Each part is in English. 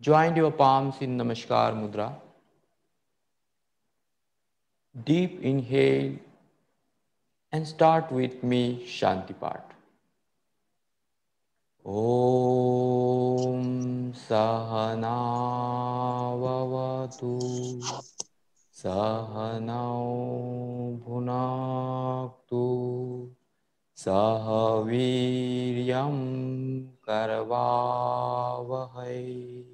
Join your palms in Namaskar Mudra. Deep inhale and start with me Shanti Part. Om Sahanavavatu Sahanau Bhunaktu Sahaviryam Karavavahai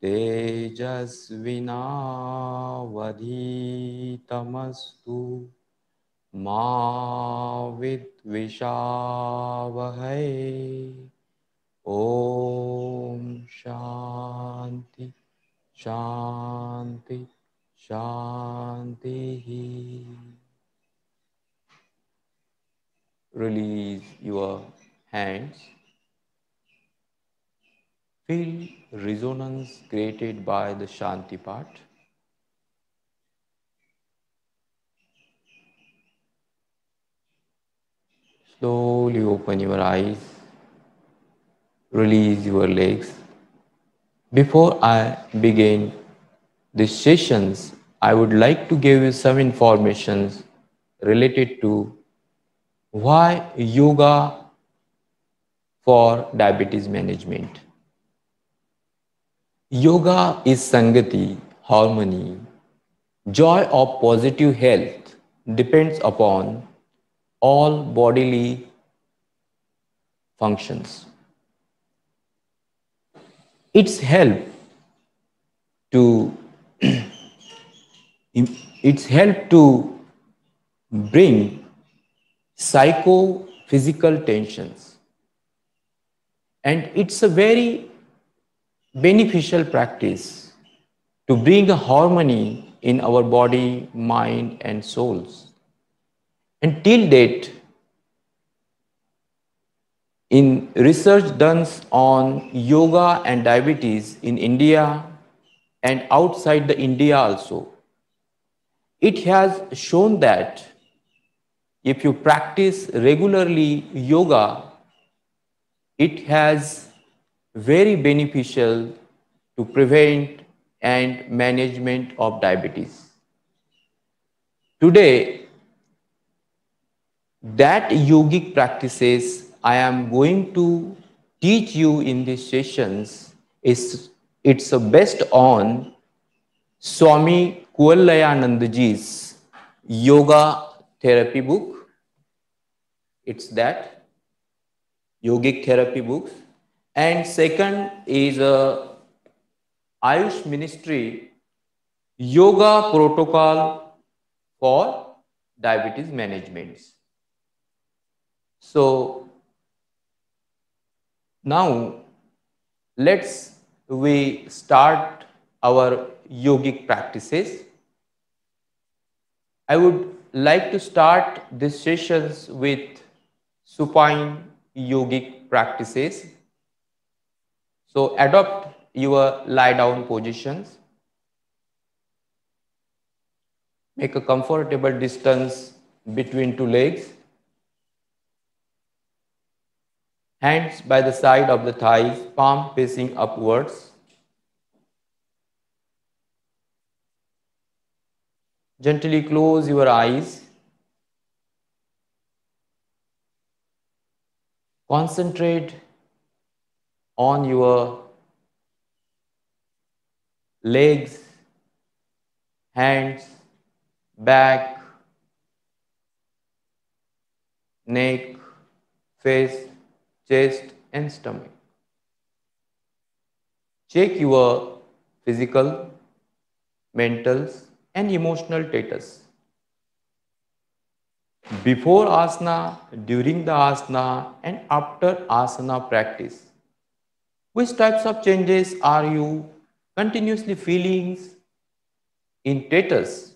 Tejasvinavadhitamastu Ma Vidvishavahai. Om Shanti Shanti Shanti. Release your hands. Feel resonance created by the Shanti part. Slowly open your eyes. Release your legs. Before I begin these sessions, I would like to give you some informations related to why yoga for diabetes management. Yoga is Sangati, harmony. Joy of positive health depends upon all bodily functions. Its help to its help to bring psychophysical tensions, and it's a very beneficial practice to bring a harmony in our body, mind, and souls. And till date, in research done on yoga and diabetes in India and outside the India also, it has shown that if you practice regularly yoga, it has very beneficial to prevent and management of diabetes. Today, that yogic practices I am going to teach you in these sessions is it's based on Swami Kualayanandaji's yoga therapy book. It's that yogic therapy books. And second is a Ayush Ministry yoga protocol for diabetes management. So now let's we start our yogic practices. I would like to start these sessions with supine yogic practices. So adopt your lie down positions. Make a comfortable distance between two legs. Hands by the side of the thighs, palm facing upwards. Gently close your eyes. Concentrate on your legs, hands, back, neck, face, chest, and stomach. Check your physical, mental, and emotional status. Before asana, during the asana, and after asana practice, which types of changes are you continuously feeling in status?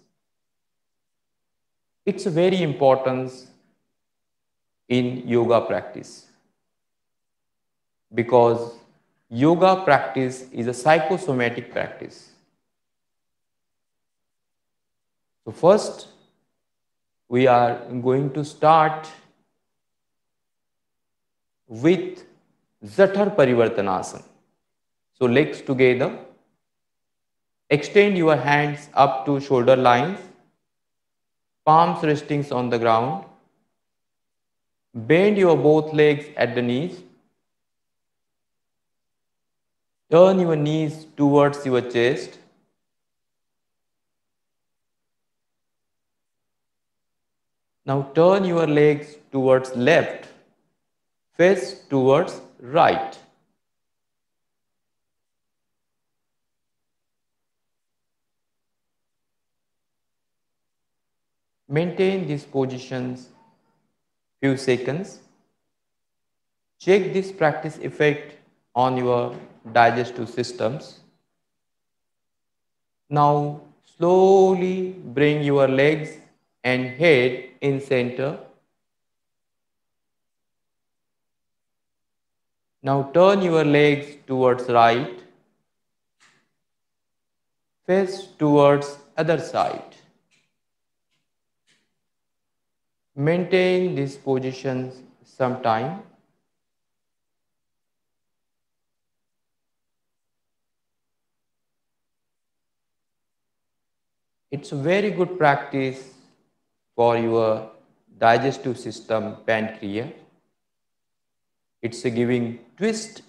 It's very important in yoga practice because yoga practice is a psychosomatic practice. So first, we are going to start with Jathar Parivartanasana. So legs together. Extend your hands up to shoulder lines, palms resting on the ground. Bend your both legs at the knees. Turn your knees towards your chest. Now turn your legs towards left, face towards right. Maintain these positions few seconds. Check this practice effect on your digestive systems. Now slowly bring your legs and head in center. Now turn your legs towards right, face towards other side. Maintain these positions some time. It's a very good practice for your digestive system, pancreas. It's a giving twist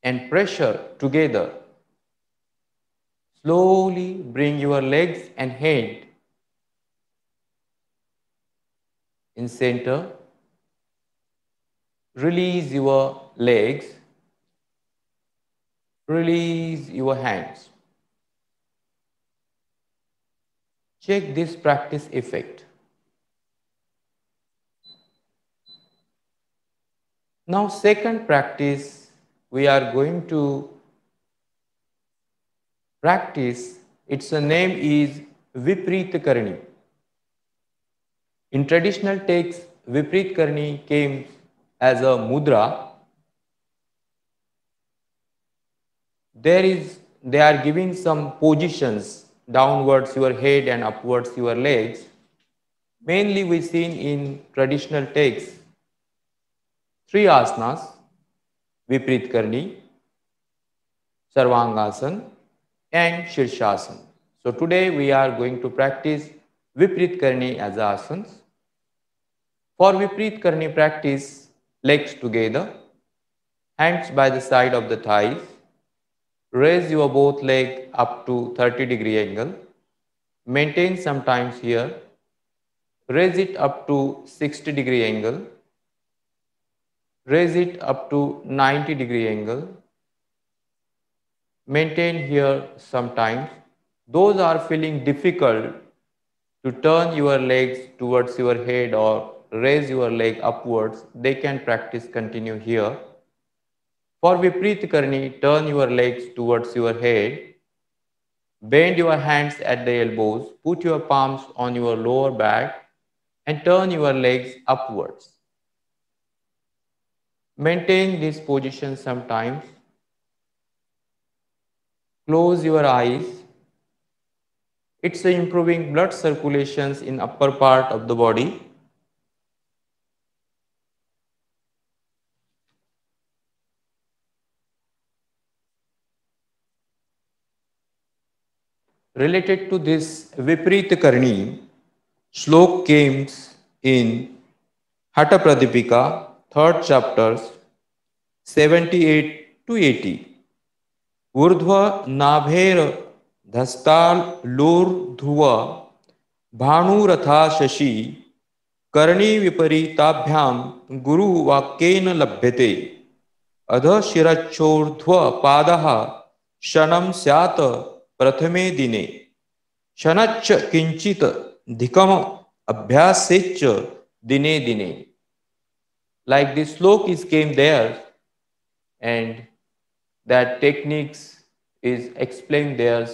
and pressure together. Slowly bring your legs and head in center. Release your legs. Release your hands. Check this practice effect. Now second practice, we are going to practice, its name is Vipreet Karni. In traditional texts, Vipreet Karni came as a mudra. They are giving some positions downwards your head and upwards your legs. Mainly we seen in traditional texts three asanas: Vipreet Karni, Sarvangasana and Shirshasana. So today we are going to practice Vipreet Karni as asanas. For Vipreet Karni practice, legs together, hands by the side of the thighs. Raise your both leg up to 30-degree angle. Maintain sometimes here. Raise it up to 60-degree angle. Raise it up to 90-degree angle. Maintain here sometimes. Those are feeling difficult to turn your legs towards your head or raise your leg upwards, they can practice continue here. For Vipreet Karni, turn your legs towards your head. Bend your hands at the elbows. Put your palms on your lower back and turn your legs upwards. Maintain this position sometimes. Close your eyes. It's improving blood circulations in upper part of the body. Related to this Vipreet Karni, Shlok came in Hatha Pradipika, 3rd chapters, 78 to 80. Urdhva nabher dhastal lur dhruva bhanuratha shashi karni viparitabhyam guru vakyena labhyate adha shirachordhva padaha shanam syat prathame dine shanach kinchit dhikam abhyasech dine dine. Like this slok is came there and that techniques is explained there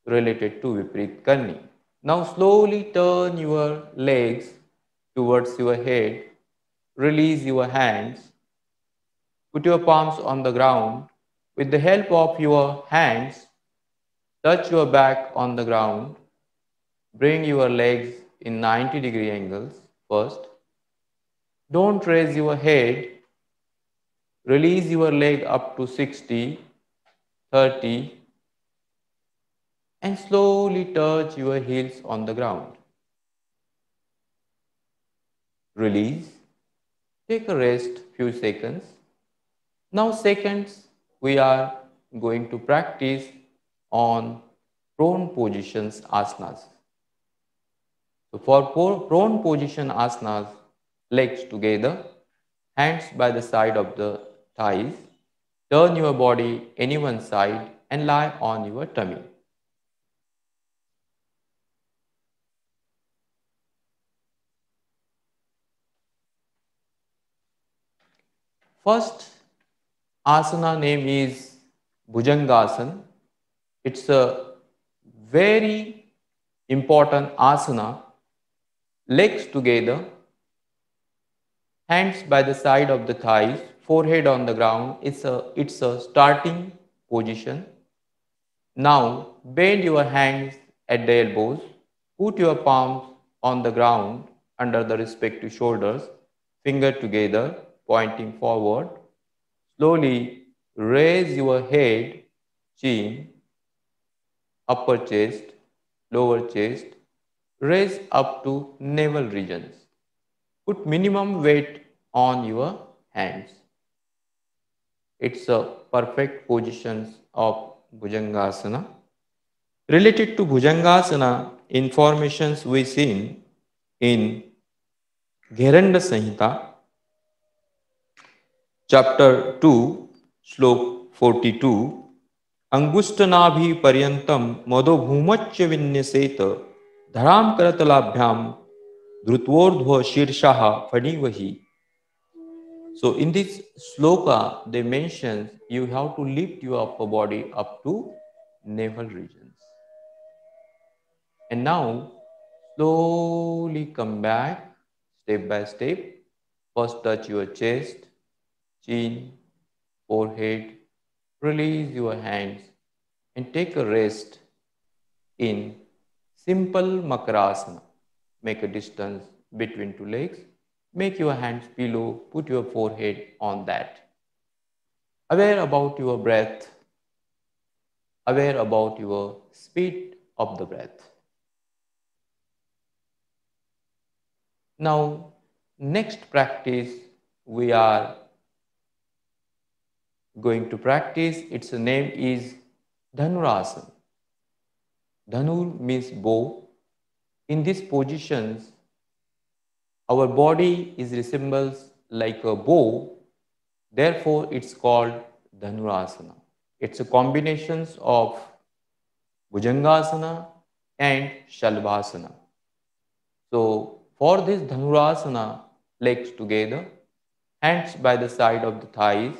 related to Vipreet Karni. Now slowly turn your legs towards your head, release your hands, put your palms on the ground. With the help of your hands, touch your back on the ground, bring your legs in 90-degree angles first. Don't raise your head, release your leg up to 60. 30, and slowly touch your heels on the ground. Release. Take a rest few seconds. Now seconds we are going to practice on prone positions asanas. So for prone position asanas, legs together, hands by the side of the thighs, turn your body any one side and lie on your tummy. First asana name is Bhujangasana. It's a very important asana. Legs together, hands by the side of the thighs, forehead on the ground. It's a starting position. Now bend your hands at the elbows. Put your palms on the ground under the respective shoulders, finger together, pointing forward. Slowly raise your head, chin, upper chest, lower chest, raise up to navel regions. Put minimum weight on your hands. It's a perfect position of Bhujangasana. Related to Bhujangasana, informations we seen in Gheranda Samhita, chapter 2, slok 42, अंगुष्ठनाभि पर्यंतम मदोभूमच्च विन्यसेत धराम करतलाभ्याम धृतवोर्ध्व शीर्षाः फणिवहि. So in this sloka they mention you have to lift your upper body up to navel regions. And now slowly come back step by step. First touch your chest, chin, forehead, release your hands and take a rest in simple Makarasana. Make a distance between two legs. Make your hands pillow. Put your forehead on that. Aware about your breath. Aware about your speed of the breath. Now, next practice we are going to practice. Its name is Dhanurasana. Dhanur means bow. In these positions, our body is resembles like a bow. Therefore, it's called Dhanurasana. It's a combination of Bhujangasana and Shalvasana. So, for this Dhanurasana, legs together, hands by the side of the thighs,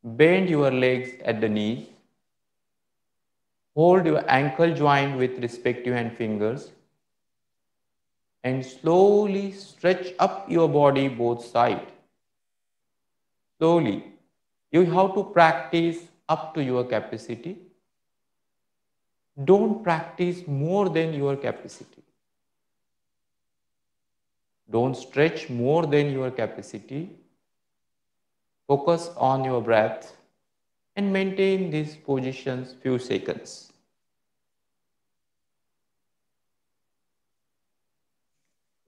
bend your legs at the knees, hold your ankle joint with respective hand fingers, and slowly stretch up your body both sides. Slowly. You have to practice up to your capacity. Don't practice more than your capacity. Don't stretch more than your capacity. Focus on your breath and maintain these positions few seconds.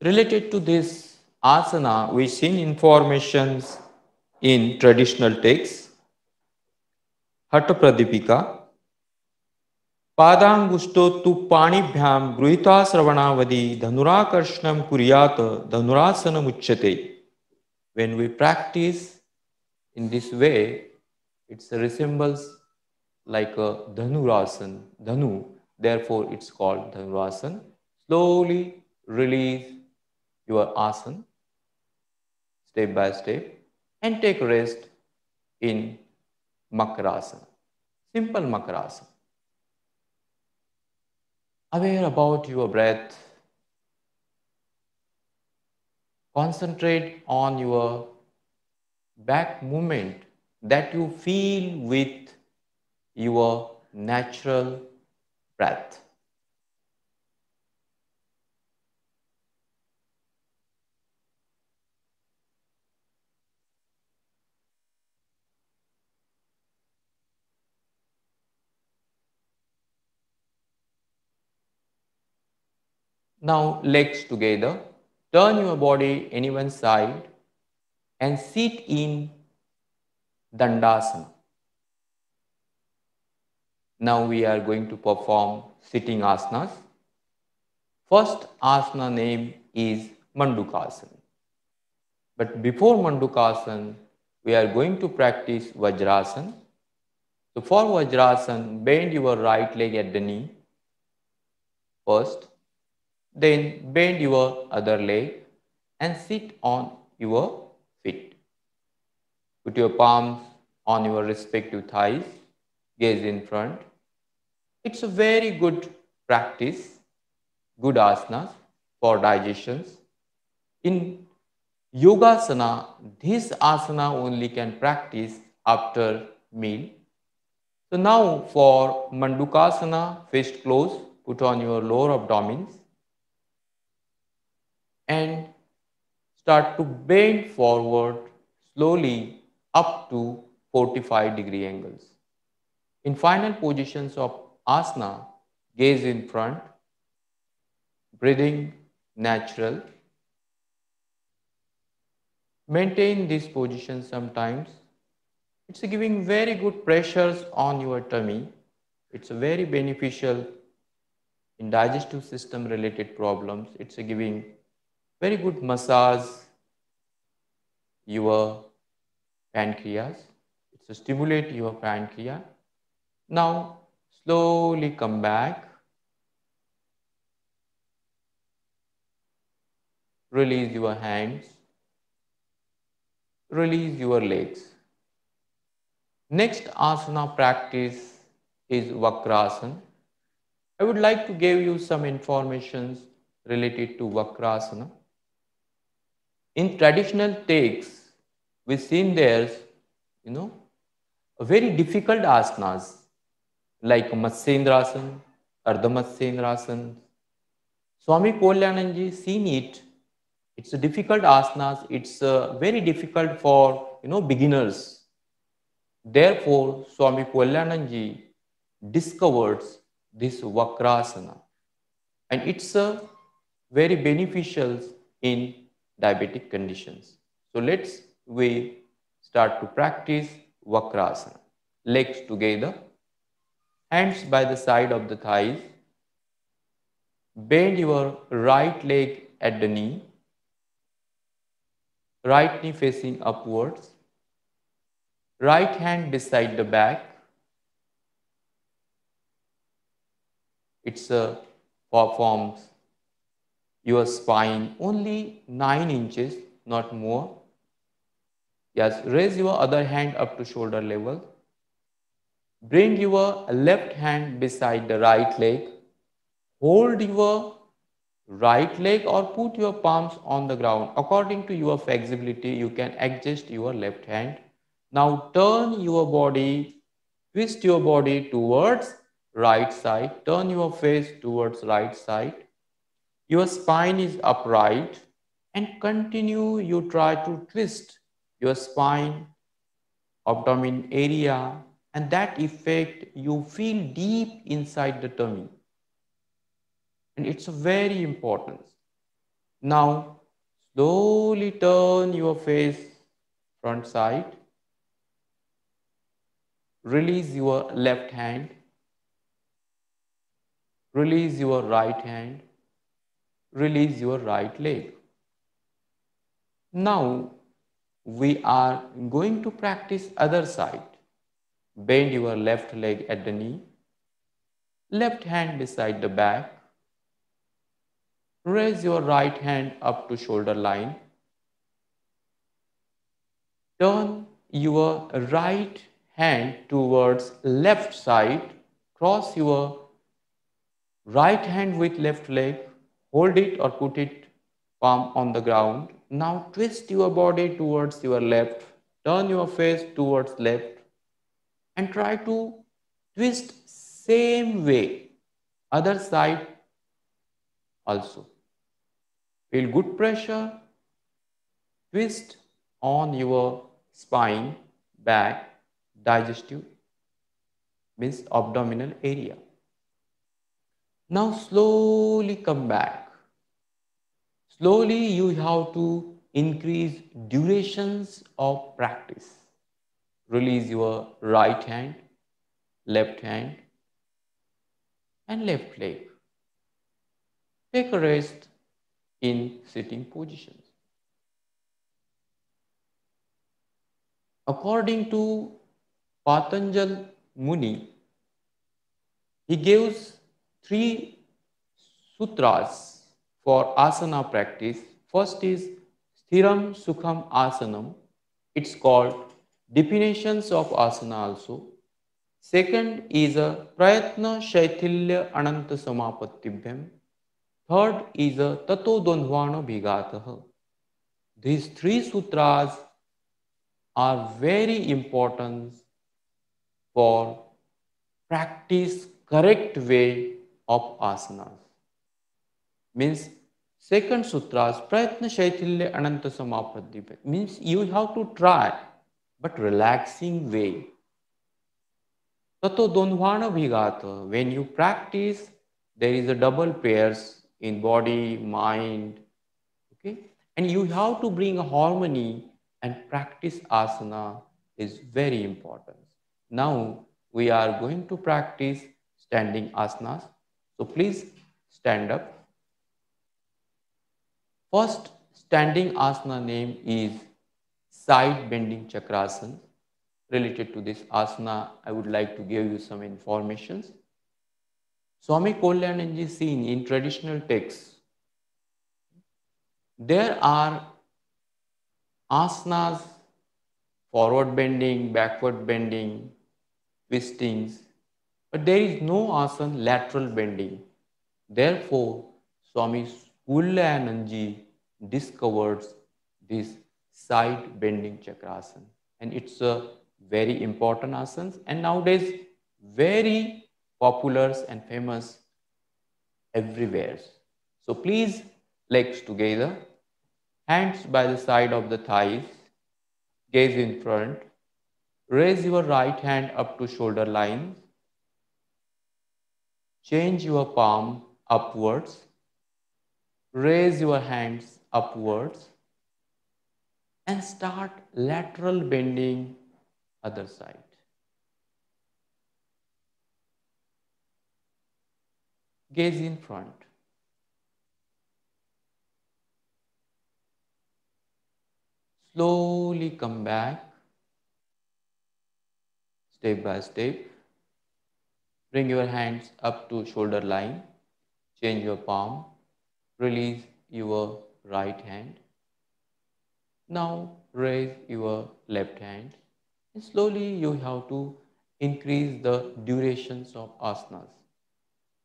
Related to this asana, we seen informations in traditional texts. Hatha Pradipika. पादांगुष्टो तु पाणिभ्याम गृहीता श्रवणावधि धनुराकर्षणम कुर्यात धनुरासनम उच्यते. When we practice in this way, it resembles like a dhanurasana, dhanu, therefore it's called dhanurasana. Slowly release your asana step by step and take rest in Makarasana, simple Makarasana. Aware about your breath. Concentrate on your back movement that you feel with your natural breath. Now legs together. Turn your body any one side and sit in Dandasana. Now we are going to perform sitting asanas. First asana name is Mandukasana. But before Mandukasana, we are going to practice Vajrasana. So for Vajrasana, bend your right leg at the knee first, then bend your other leg and sit on your feet. Put your palms on your respective thighs, gaze in front. It's a very good practice, good asanas for digestions. In Yogasana, this asana only can practice after meal. So now for Mandukasana, fist close, put on your lower abdomens and start to bend forward slowly up to 45-degree angles. In final positions of asana, gaze in front, breathing natural. Maintain this position sometimes. It's giving very good pressures on your tummy. It's very beneficial in digestive system related problems. It's giving very good massage your pancreas. It's stimulate your pancreas. Now slowly come back. Release your hands. Release your legs. Next asana practice is Vakrasana. I would like to give you some information related to Vakrasana. In traditional texts, we've seen there's, a very difficult asanas like Matsyendrasana, Ardha Matsyendrasana. Swami Kalyananji seen it. It's a difficult asanas. It's very difficult for beginners. Therefore, Swami Kalyananji discovers this Vakrasana, and it's very beneficial in diabetic conditions. So we start to practice Vakrasana. Legs together, hands by the side of the thighs. Bend your right leg at the knee, right knee facing upwards, right hand beside the back. It's performs your spine only 9 inches, not more. Yes, raise your other hand up to shoulder level. Bring your left hand beside the right leg. Hold your right leg or put your palms on the ground. According to your flexibility, you can adjust your left hand. Now turn your body, twist your body towards right side. Turn your face towards right side. Your spine is upright and continue. You try to twist your spine, abdomen area, and that effect you feel deep inside the tummy. And it's very important. Now slowly turn your face front side. Release your left hand. Release your right hand. Release your right leg. Now we are going to practice other side. Bend your left leg at the knee. Left hand beside the back. Raise your right hand up to shoulder line. Turn your right hand towards left side. Cross your right hand with left leg. Hold it or put it palm on the ground. Now twist your body towards your left. Turn your face towards left. And try to twist same way. Other side also. Feel good pressure. Twist on your spine, back, digestive, means abdominal area. Now slowly come back. Slowly you have to increase durations of practice. Release your right hand, left hand, and left leg. Take a rest in sitting positions. According to Patanjal Muni, he gives three sutras for asana practice. First is Sthiram Sukham Asanam. It's called definitions of asana also. Second is a Prayatna Shaithilya Ananta Samapatibhyam. Third is a Tato Dondvana Bhigataha. These three sutras are very important for practice correct way of asanas. Means second sutras Prayatna Shaithilya Ananta Samapatibhyam means you have to try but relaxing way. Tato Dondvana Bhigata, when you practice, there is a double pairs in body, mind, okay? And you have to bring a harmony and practice asana is very important. Now we are going to practice standing asanas. So please stand up. First standing asana name is side bending chakrasana. Related to this asana, I would like to give you some informations. Swami Kalyananji seen in traditional texts, there are asanas, forward bending, backward bending, twistings, but there is no asana lateral bending. Therefore, Swami Kalyananji discovered this side bending chakrasana, and it's a very important asana, and nowadays very popular and famous everywhere. So please legs together, hands by the side of the thighs, gaze in front, raise your right hand up to shoulder line, change your palm upwards, raise your hands upwards, and start lateral bending other side. Gaze in front. Slowly come back, step by step. Bring your hands up to shoulder line, change your palm, release your right hand. Now raise your left hand, and slowly you have to increase the durations of asanas.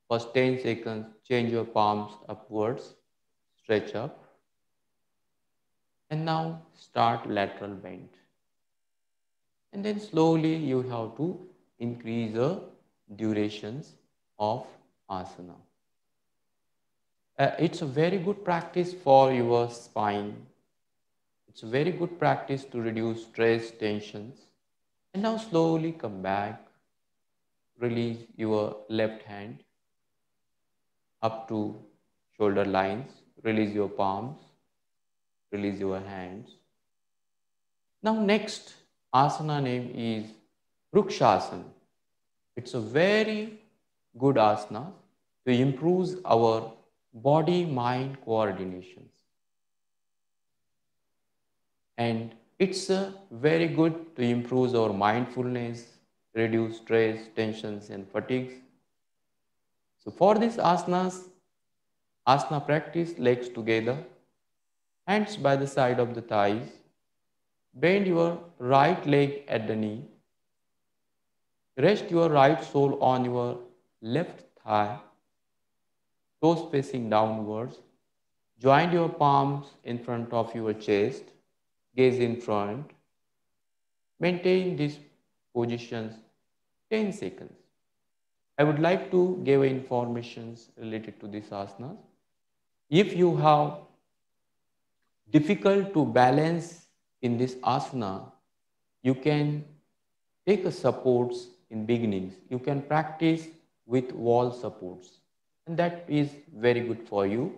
First 10 seconds, change your palms upwards, stretch up, and now start lateral bend. And then slowly you have to increase the durations of asana. It's a very good practice for your spine. It's a very good practice to reduce stress, tensions. And now slowly come back, release your left hand up to shoulder lines, release your palms, release your hands. Now next asana name is Vrukshasana. It's a very good asana to improve our body-mind coordinations. And it's very good to improve our mindfulness, reduce stress, tensions and fatigues. So for this asana practice, legs together, hands by the side of the thighs, bend your right leg at the knee, rest your right sole on your left thigh, toes facing downwards, join your palms in front of your chest, gaze in front, maintain these positions 10 seconds. I would like to give informations related to this asanas. If you have difficult to balance in this asana, you can take a supports in beginnings. You can practice with wall supports, and that is very good for you.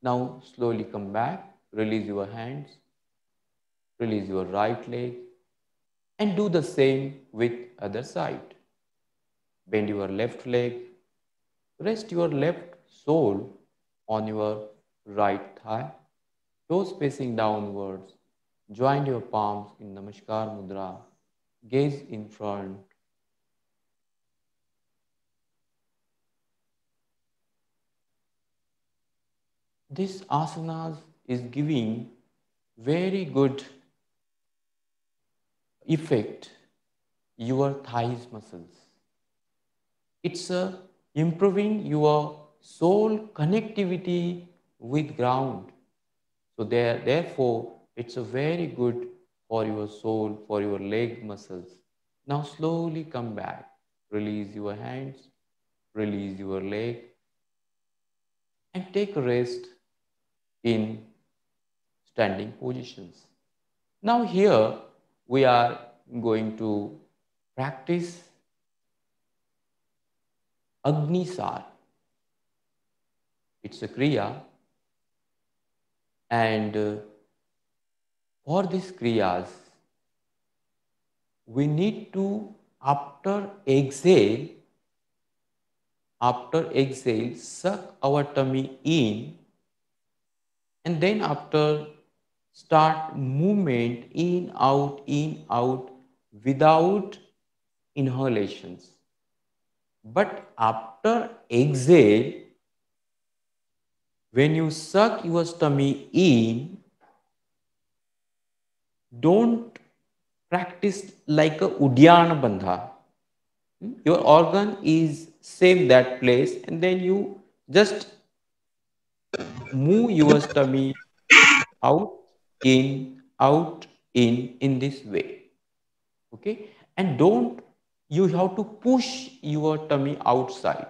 Now slowly come back, release your hands, release your right leg, and do the same with other side. Bend your left leg, rest your left sole on your right thigh, toes facing downwards. Join your palms in Namaskar Mudra, gaze in front. This asanas is giving very good effect your thighs muscles. It's improving your soul connectivity with ground. So therefore, it's a very good for your soul, for your leg muscles. Now slowly come back. Release your hands, release your leg, and take a rest in standing positions. Now here we are going to practice Agnisar. It's a Kriya, and for these Kriyas we need to, after exhale suck our tummy in, and then after start movement in out without inhalations. But after exhale, when you suck your tummy in, don't practice like a Udyana Bandha. Your organ is same that place, and then you just move your tummy out, out, in this way. Okay, and don't, you have to push your tummy outside.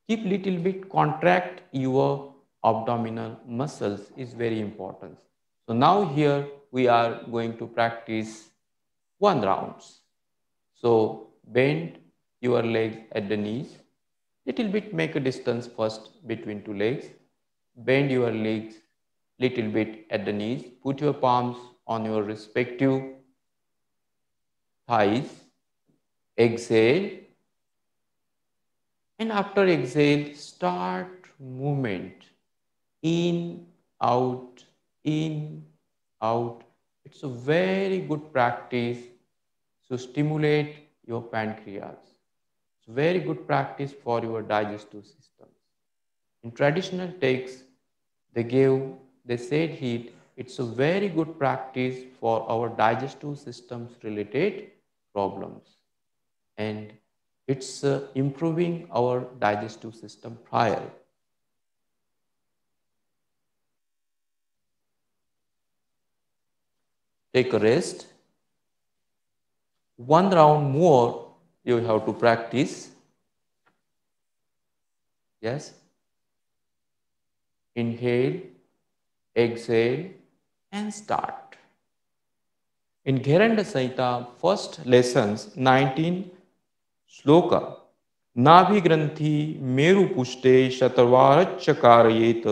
Keep little bit, contract your abdominal muscles is very important. So now here we are going to practice 1 rounds. So bend your legs at the knees, little bit, make a distance first between two legs. Bend your legs little bit at the knees, put your palms on your respective thighs, exhale, and after exhale start movement in, out, in, out. It's a very good practice to stimulate your pancreas. It's very good practice for your digestive system. In traditional texts, they said it, it's a very good practice for our digestive systems related problems. And it's improving our digestive system prior. Take a rest. 1 round more you have to practice. Yes. Inhale, exhale, and start. In Gheranda Samhita, first lessons, 19 shloka. Nabhi granthi meru pushte shatarvaracchakarayet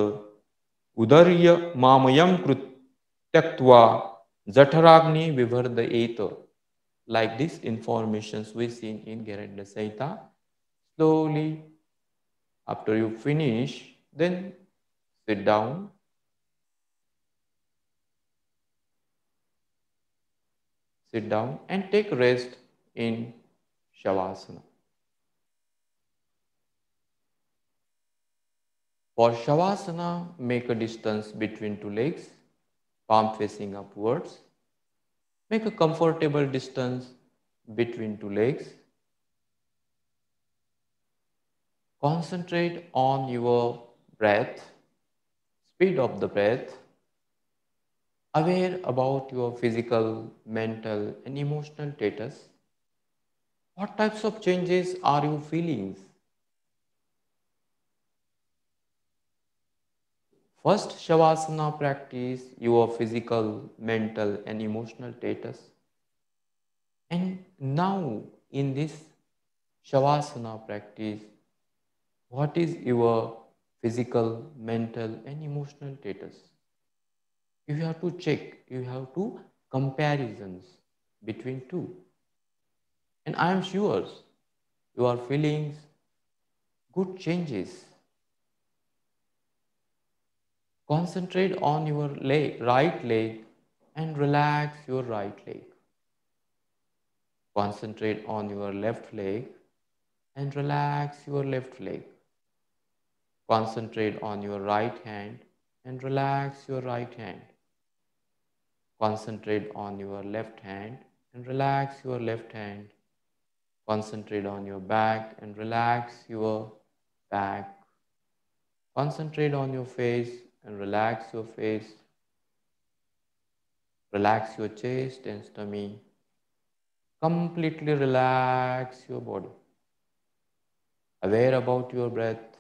udarya mamayam krutyaktva jataragni vivardayet. Like this informations we seen in Gheranda Samhita. Slowly, after you finish, then sit down. Sit down and take rest in Shavasana. For Shavasana, make a distance between two legs, palm facing upwards. Make a comfortable distance between two legs. Concentrate on your breath, speed of the breath. Aware about your physical, mental, and emotional status. What types of changes are you feeling? First Shavasana practice your physical, mental, and emotional status. And now in this Shavasana practice, what is your physical, mental, and emotional status. You have to check, you have to comparisons between two. And I am sure your feelings good changes. Concentrate on your right leg and relax your right leg. Concentrate on your left leg and relax your left leg. Concentrate on your right hand and relax your right hand. Concentrate on your left hand and relax your left hand. Concentrate on your back and relax your back. Concentrate on your face and relax your face. Relax your chest and stomach. Completely relax your body. Aware about your breath.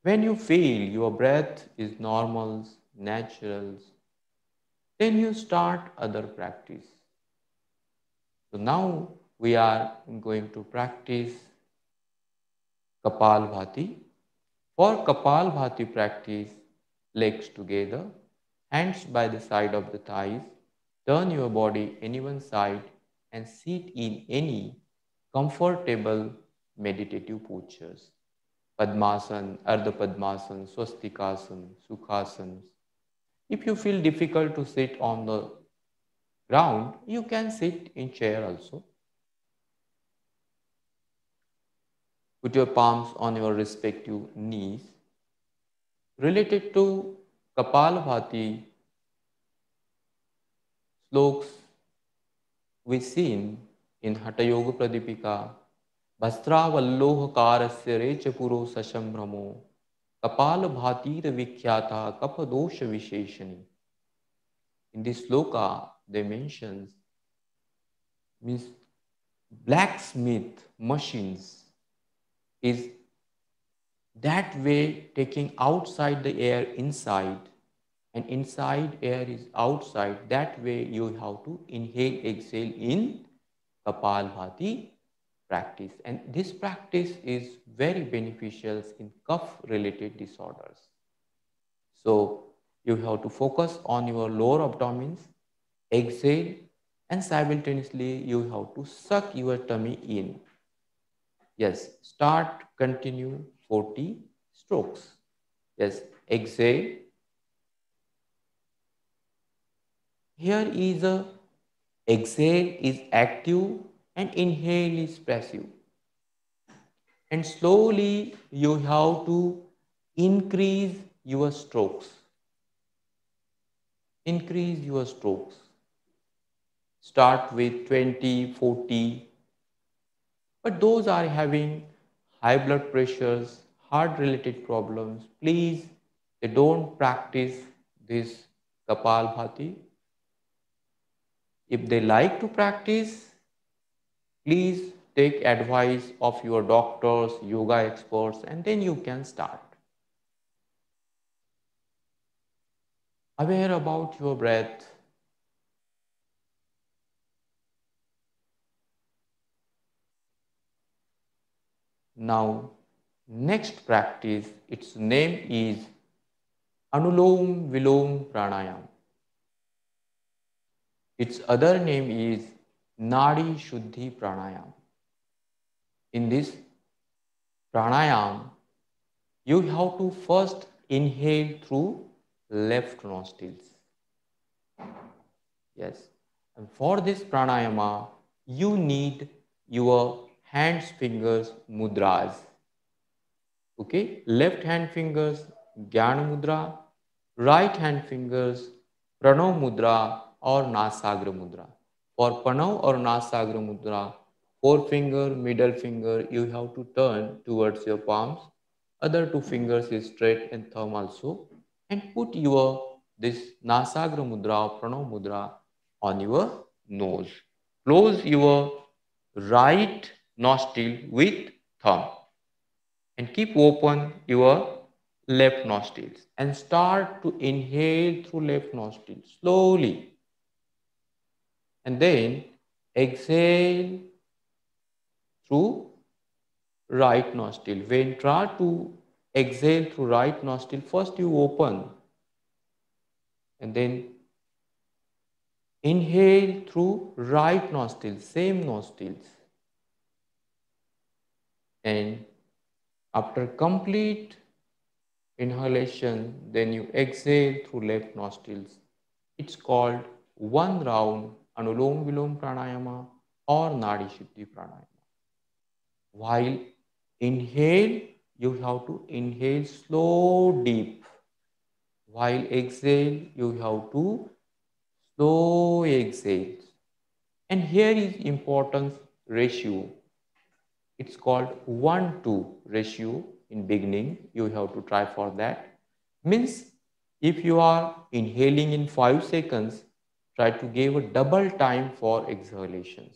When you feel your breath is normal, natural, then you start other practice. So now we are going to practice Kapalbhati. For Kapalbhati practice, legs together, hands by the side of the thighs, turn your body any one side and sit in any comfortable meditative postures. Padmasana, Ardha Padmasana, Swastikasana, Sukhasana. If you feel difficult to sit on the ground, you can sit in chair also. Put your palms on your respective knees. Related to Kapalbhati slokas we seen in Hatha Yoga Pradipika, Bhastravallohakarasya rechapuro sashambhramo Kapalbhatir vikhyata kapadosha visheshani. In this sloka, they mentions means blacksmith machines is that way taking outside the air inside and inside air is outside. That way you have to inhale, exhale in Kapalbhati practice. And this practice is very beneficial in cough related disorders. So you have to focus on your lower abdomens, exhale, and simultaneously you have to suck your tummy in. Yes, start, continue 40 strokes. Yes, exhale. Here is a exhale is active and inhale is passive. And slowly you have to increase your strokes. Increase your strokes. Start with 20, 40. But those are having high blood pressures, heart related problems, please they don't practice this Kapalbhati. If they like to practice, please take advice of your doctors, yoga experts, and then you can start. Aware about your breath. Now, next practice, its name is Anulom Vilom Pranayam. Its other name is Nadi Shuddhi Pranayam. In this pranayam, you have to first inhale through left nostrils. Yes. And for this pranayama, you need your hands, fingers, mudras. Okay. Left hand fingers, Jnana Mudra. Right hand fingers, Pranav Mudra or Nasagra Mudra. For Pranav or Nasagra Mudra, forefinger, middle finger, you have to turn towards your palms. Other two fingers is straight and thumb also. And put your this Nasagra Mudra or Pranav Mudra on your nose. Close your right nostril with thumb and keep open your left nostrils and start to inhale through left nostril slowly and then exhale through right nostril. When try to exhale through right nostril. First you open and then inhale through right nostril, same nostrils. And after complete inhalation, then you exhale through left nostrils. It's called one round Anulom Vilom Pranayama or Nadi Shuddhi Pranayama. While inhale, you have to inhale slow, deep. While exhale, you have to slow exhale. And here is importance ratio. It's called 1:2 ratio in beginning. You have to try for that. Means if you are inhaling in 5 seconds, try to give a double time for exhalations.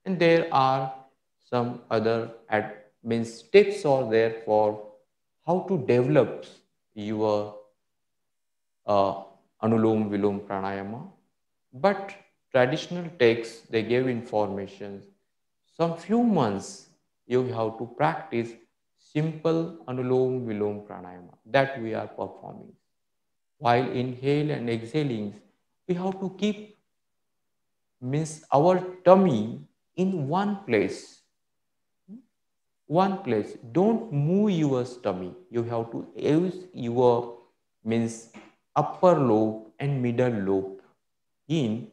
And there are some other means tips are there for how to develop your uh, Anulom Vilom Pranayama. But traditional texts, they gave information. Some few months you have to practice simple Anulom Vilom Pranayama that we are performing. While inhale and exhaling, we have to keep means our tummy in one place. One place. Don't move your tummy. You have to use your means upper lobe and middle lobe in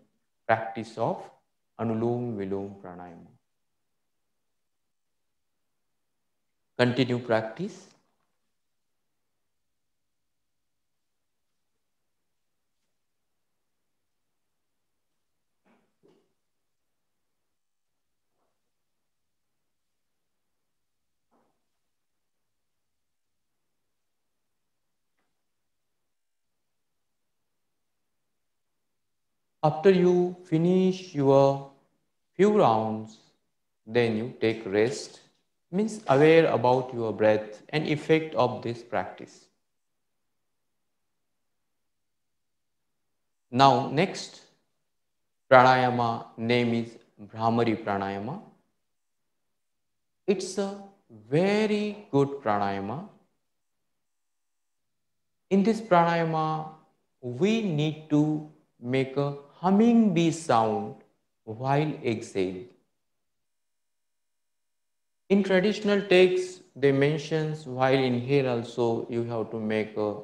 practice of Anulom Vilom Pranayama. Continue practice. After you finish your few rounds, then you take rest, means aware about your breath and effect of this practice. Now next pranayama name is Bhramari Pranayama. It's a very good pranayama. In this pranayama, we need to make a humming bee sound while exhale. In traditional texts, they mentions while inhale also you have to make a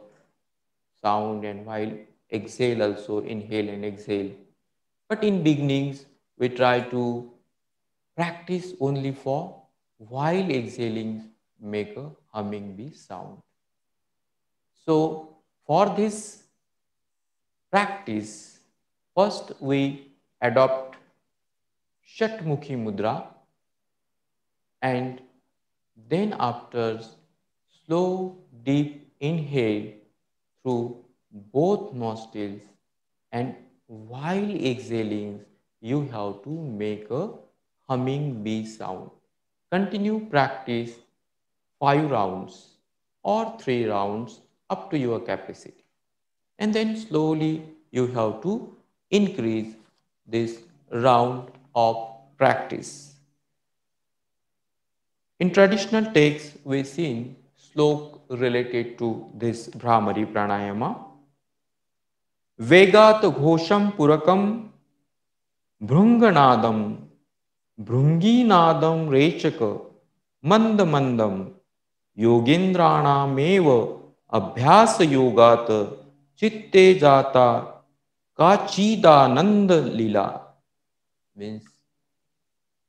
sound and while exhale also inhale and exhale. But in beginnings, we try to practice only for while exhaling make a humming bee sound. So for this practice, first we adopt Shatmukhi Mudra and then after slow deep inhale through both nostrils and while exhaling you have to make a humming bee sound. Continue practice 5 rounds or 3 rounds up to your capacity. And then slowly you have to increase this round of practice. In traditional texts, we seen slok related to this Bhramari Pranayama. Vegat ghosham purakam bhrunganadam bhrunginadam rechaka mand mandam yogendranameva abhyasa yogat chitte jata kachidananda lila. Means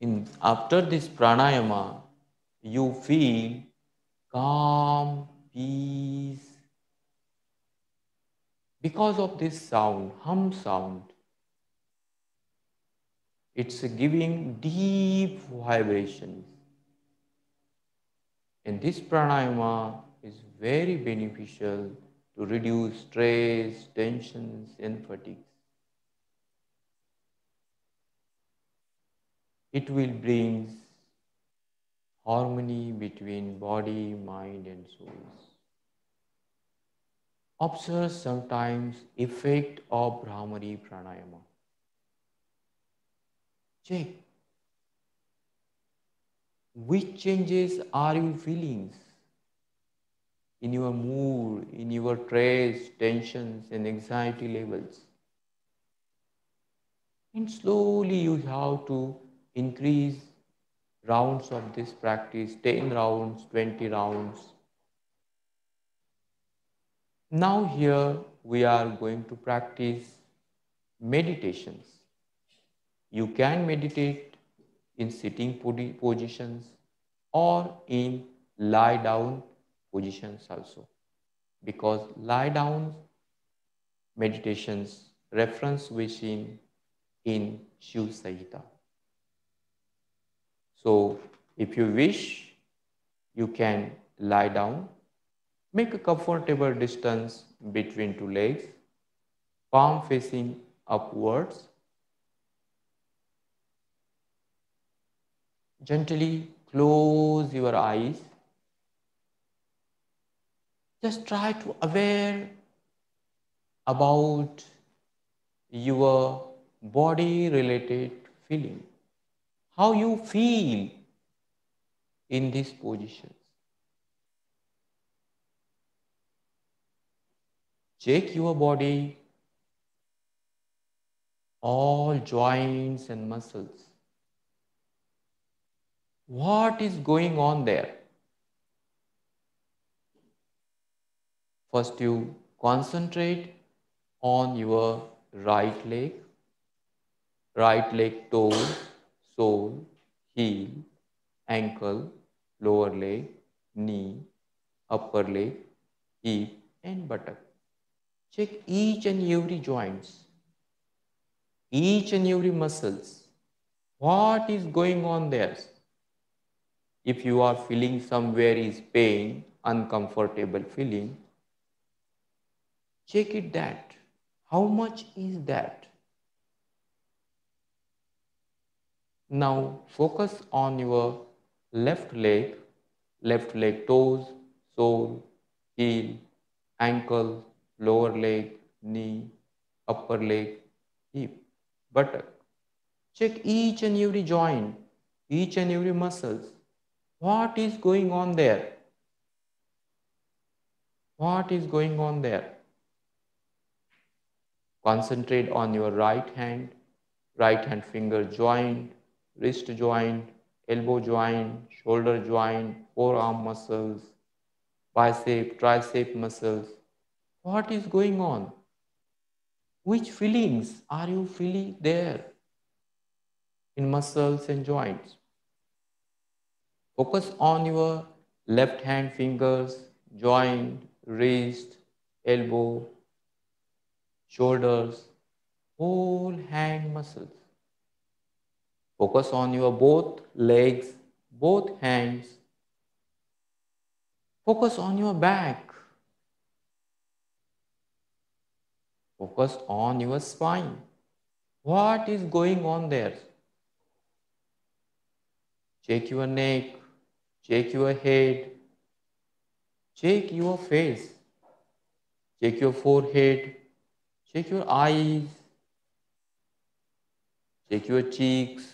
in after this pranayama you feel calm, peace. Because of this sound, hum sound, it's giving deep vibrations. And this pranayama is very beneficial to reduce stress, tensions, and fatigues. It will bring harmony between body, mind, and souls. Observe sometimes effect of Bhramari Pranayama. Check which changes are you feeling? in your mood, in your stress, tensions, and anxiety levels. And slowly you have to increase rounds of this practice, 10 rounds, 20 rounds. Now here we are going to practice meditations. You can meditate in sitting positions or in lie down positions also, because lie down meditations reference wishing in Shiv Sahita. So if you wish, you can lie down, make a comfortable distance between two legs, palm facing upwards. Gently close your eyes. Just try to aware about your body related feeling. How you feel in these positions. Check your body, all joints and muscles. What is going on there? First, you concentrate on your right leg toe, sole, heel, ankle, lower leg, knee, upper leg, hip, and buttock. Check each and every joints, each and every muscles. What is going on there? If you are feeling somewhere is pain, uncomfortable feeling, check it that. How much is that? Now focus on your left leg toes, sole, heel, ankle, lower leg, knee, upper leg, hip, buttock. Check each and every joint, each and every muscles. What is going on there? What is going on there? Concentrate on your right hand finger joint, wrist joint, elbow joint, shoulder joint, forearm muscles, bicep, tricep muscles. What is going on? Which feelings are you feeling there in muscles and joints? Focus on your left hand fingers, joint, wrist, elbow, shoulders, whole hand muscles. Focus on your both legs, both hands. Focus on your back. Focus on your spine. What is going on there? Check your neck, check your head, check your face, check your forehead, check your eyes, check your cheeks,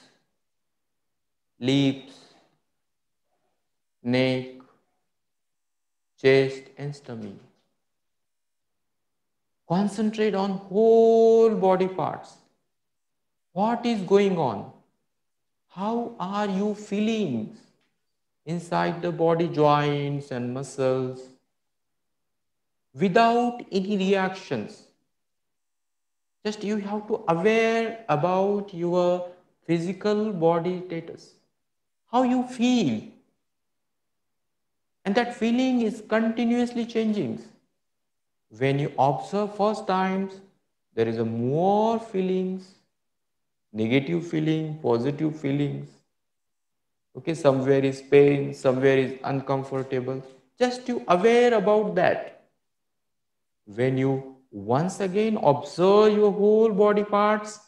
lips, neck, chest and stomach. Concentrate on whole body parts. What is going on? How are you feeling inside the body joints and muscles without any reactions? Just you have to aware about your physical body status. How you feel. And that feeling is continuously changing. When you observe first times, there is a more feelings, negative feeling, positive feelings. Okay, somewhere is pain, somewhere is uncomfortable. Just you aware about that. When you once again observe your whole body parts,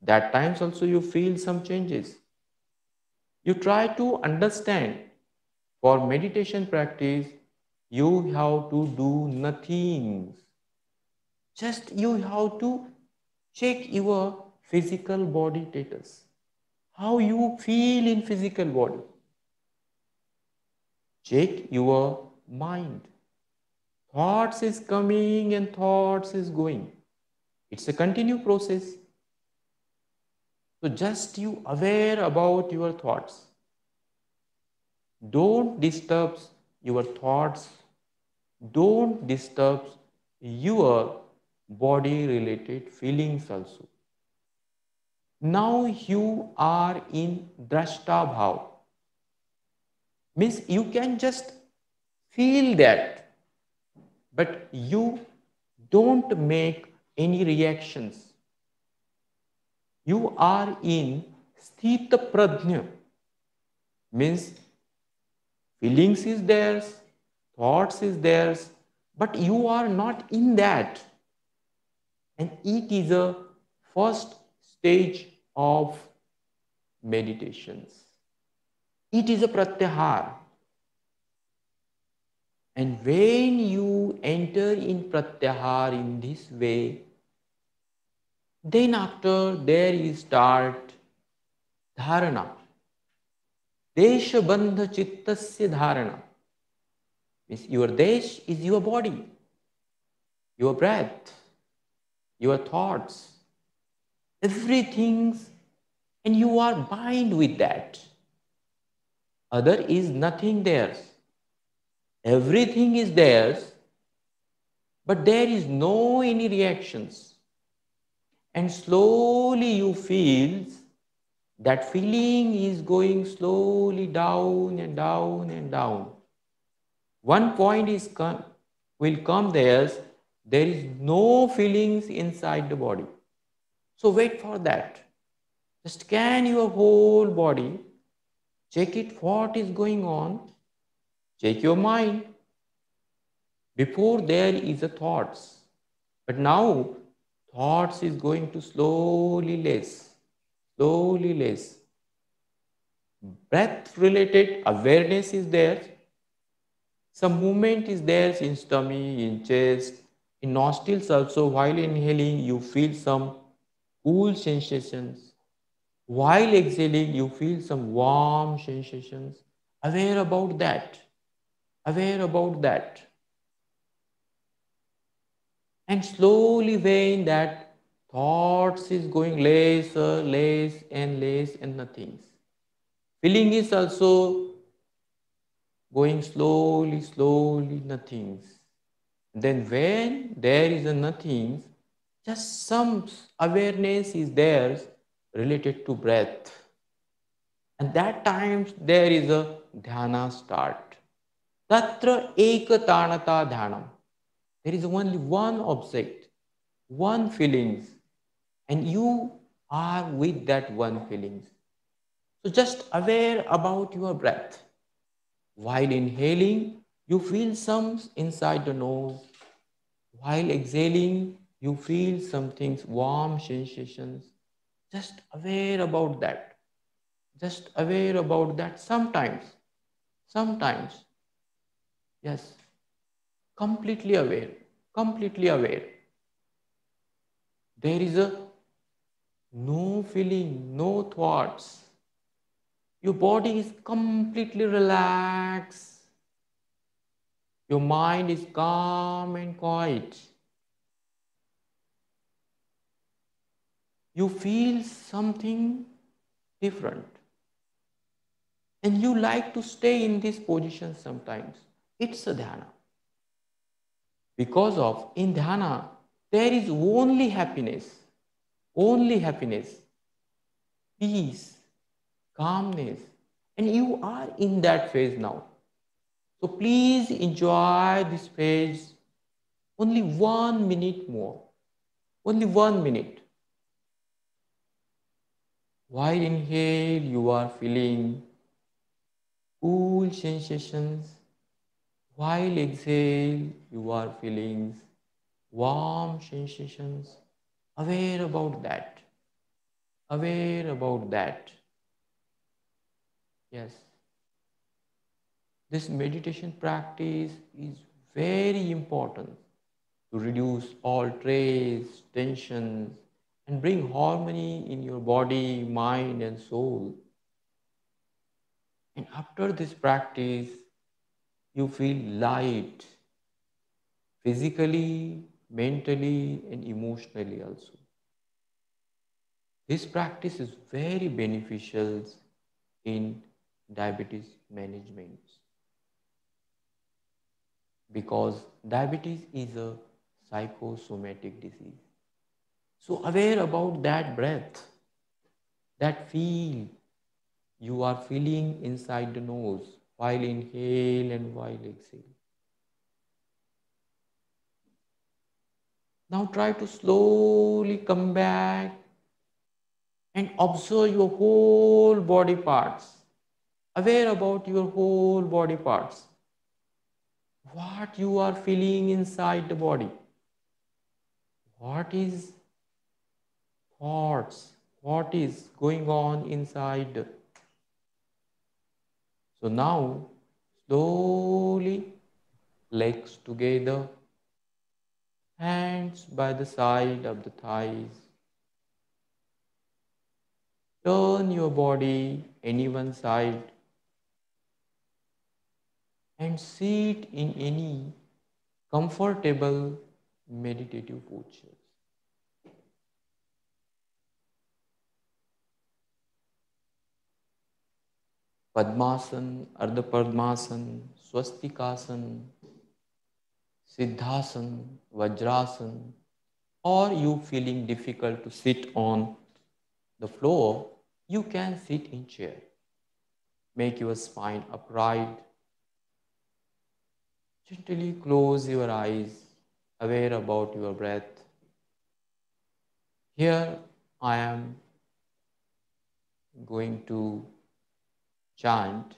that times also you feel some changes. You try to understand. For meditation practice, you have to do nothing. Just you have to check your physical body status. How you feel in physical body. Check your mind. Thoughts is coming and thoughts is going. It's a continued process. So just you aware about your thoughts. Don't disturb your thoughts. Don't disturb your body related feelings also. Now you are in drashta bhav. Means you can just feel that, but you don't make any reactions. You are in sthita prajna. Means feelings is theirs, thoughts is theirs, but you are not in that. And it is a first stage of meditations. It is a pratyahar. And when you enter in pratyahar in this way, then after there is start dharana. Desha bandha chittasya dharana. Means your desh is your body, your breath, your thoughts, everything, and you are bind with that. Other is nothing theirs. Everything is theirs, but there is no any reactions. And slowly you feel that feeling is going slowly down and down and down. One point will come there is no feelings inside the body. So wait for that. Just scan your whole body, check it what is going on, check your mind. Before there is a thoughts, but now thoughts is going to slowly less. Breath related awareness is there. Some movement is there in stomach, in chest, in nostrils also. While inhaling, you feel some cool sensations. While exhaling, you feel some warm sensations. Aware about that. Aware about that. And slowly when that thoughts is going less and nothing. Feeling is also going slowly, nothings. Then when there is a nothing, just some awareness is there related to breath. And that times there is a dhyana start. Tatra ekatanata dhyanam. There is only one object, one feelings, and you are with that one feelings. So just aware about your breath. While inhaling, you feel some inside the nose. While exhaling, you feel something warm sensations. Just aware about that. Just aware about that sometimes, yes, completely aware. There is a no feeling, no thoughts. Your body is completely relaxed. Your mind is calm and quiet. You feel something different. And you like to stay in this position sometimes. It's a dhyana. Because of in dhyana, there is only happiness, peace, calmness, and you are in that phase now. So please enjoy this phase only 1 minute more, only 1 minute. While inhale, you are feeling cool sensations. While exhale, you are feeling warm sensations. Aware about that. Aware about that. Yes. This meditation practice is very important to reduce all stress, tensions, and bring harmony in your body, mind, and soul. And after this practice, you feel light, physically, mentally, and emotionally also. This practice is very beneficial in diabetes management because diabetes is a psychosomatic disease. So aware about that breath, that feel you are feeling inside the nose while inhale and while exhale. Now try to slowly come back and observe your whole body parts. Aware about your whole body parts. What you are feeling inside the body. What is thoughts? What is going on inside? So now slowly legs together, hands by the side of the thighs. Turn your body any one side and sit in any comfortable meditative posture. Padmasan, Ardha Padmasan, Swastikasan, Siddhasan, Vajrasan, or you feeling difficult to sit on the floor, you can sit in chair. Make your spine upright. Gently close your eyes, aware about your breath. Here I am going to chant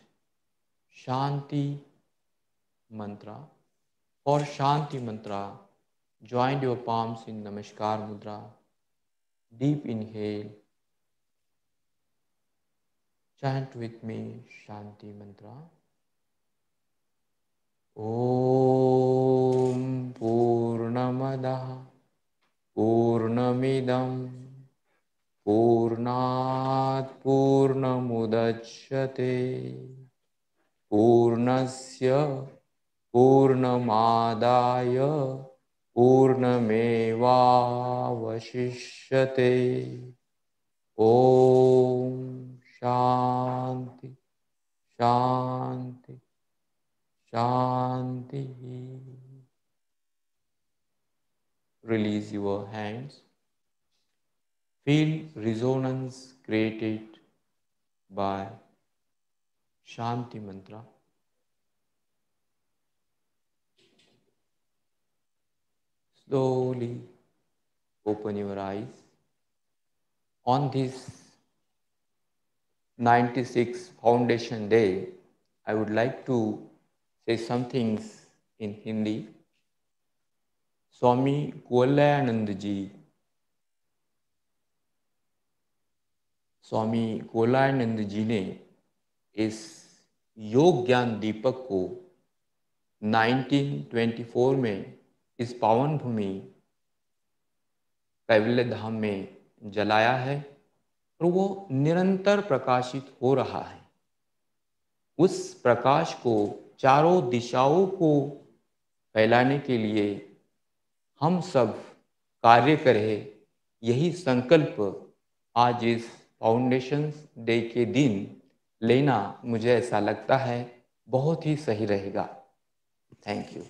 Shanti mantra. For Shanti mantra, join your palms in Namaskar Mudra. Deep inhale. Chant with me Shanti mantra. Om Purnamadah Purnamidam Purnat Purnamudachyate Purnasya Purnamadaya Purnamevavashishyate. Om Shanti Shanti Shanti. Release your hands. Feel resonance created by Shanti mantra. Slowly open your eyes. On this 96 Foundation Day, I would like to say some things in Hindi. स्वामी कुवलयानंद जी, स्वामी कुवलयानंद जी ने इस योग ज्ञान दीपक को 1924 में इस पावन भूमि कैवल्य धाम में जलाया है और वो निरंतर प्रकाशित हो रहा है। उस प्रकाश को चारों दिशाओं को फैलाने के लिए हम सब कार्य करें, यही संकल्प आज इस फाउंडेशन डे के दिन लेना मुझे ऐसा लगता है बहुत ही सही रहेगा। Thank you.